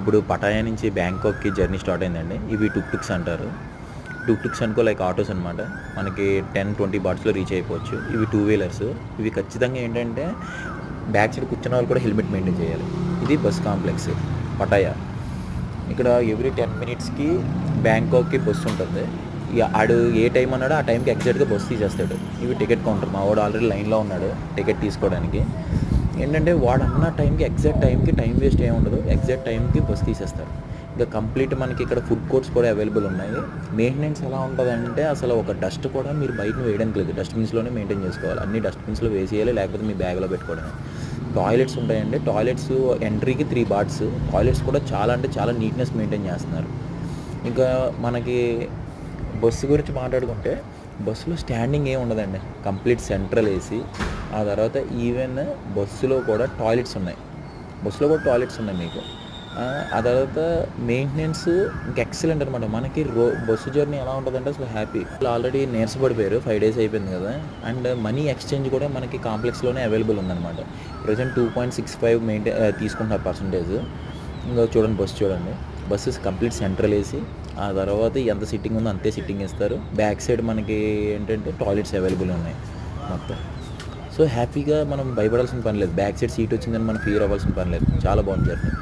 ఇప్పుడు పటాయా నుంచి బ్యాంకాక్కి journey start అయిందండి. ఇవి టుక్స్ అంటారు. టుక్స్ అనుకో లైక్ ఆటోస్ అనమాట. మనకి 10-20 బాట్స్లో రీచ్ అయిపోవచ్చు. ఇవి 2 వీలర్స్. ఇవి ఖచ్చితంగా ఏంటంటే బ్యాక్ సైడ్ కూర్చున్న వాళ్ళు కూడా హెల్మెట్ మెయింటైన్ చేయాలి. ఇది బస్ కాంప్లెక్స్ పటాయా. ఇక్కడ ఎవ్రీ 10 మినిట్స్కి బ్యాంకాక్కి బస్సు ఉంటుంది. ఇక ఆడు ఏ టైం అన్నాడో ఆ టైంకి ఎగ్జాక్ట్గా బస్సు తీసేస్తాడు. ఇవి టికెట్ కౌంటర్. మా వాడు ఆల్రెడీ లైన్లో ఉన్నాడు టికెట్ తీసుకోవడానికి. ఏంటంటే వాడు అన్న టైంకి ఎగ్జాక్ట్ టైంకి టైం వేస్ట్ ఏమి ఉండదు. ఎగ్జాక్ట్ టైంకి బస్సు తీసేస్తారు. ఇంకా కంప్లీట్ మనకి ఇక్కడ ఫుడ్ కోర్ట్స్ కూడా అవైలబుల్ ఉన్నాయి. మెయింటెనెన్స్ ఎలా ఉంటుందంటే అసలు ఒక డస్ట్ కూడా మీరు బయట వేయడానికి లేదు. డస్ట్బిన్స్లోనే మెయింటైన్ చేసుకోవాలి. అన్ని డస్ట్బిన్స్లో వేసేయాలి, లేకపోతే మీ బ్యాగ్లో పెట్టుకోవడమే. టాయిలెట్స్ ఉంటాయండి. Toilets ఎంట్రీకి 3 bots. టాయిలెట్స్ కూడా చాలా అంటే చాలా నీట్నెస్ మెయింటైన్ చేస్తున్నారు. ఇంకా మనకి బస్సు గురించి మాట్లాడుకుంటే బస్సులో స్టాండింగ్ ఏమి ఉండదండి. Complete central AC. ఆ తర్వాత ఈవెన్ బస్సులో కూడా టాయిలెట్స్ ఉన్నాయి. మీకు. ఆ తర్వాత మెయింటెనెన్స్ ఇంకా ఎక్సలెంట్ అనమాట. మనకి బస్సు జర్నీ ఎలా ఉంటుందంటే అసలు హ్యాపీ. ఆల్రెడీ నీరసపడిపోయారు, 5 days అయిపోయింది కదా. అండ్ మనీ ఎక్స్చేంజ్ కూడా మనకి కాంప్లెక్స్లోనే అవైలబుల్ ఉందన్నమాట. ప్రజెంట్ 2.65 తీసుకుంటున్నారు పర్సంటేజ్. ఇంకా చూడండి బస్సు చూడండి. Buses complete central AC. ఆ తర్వాత ఎంత సిట్టింగ్ ఉందో అంతే సిట్టింగ్ ఇస్తారు. బ్యాక్ సైడ్ మనకి ఏంటంటే టాయిలెట్స్ అవైలబుల్ ఉన్నాయి మొత్తం. సో హ్యాపీగా మనం భయపడాల్సిన పని లేదు. బ్యాక్ సైడ్ సీట్ వచ్చిందని మనం ఫీల్ అవ్వాల్సిన పని లేదు. చాలా బాగుంది జర్నీ.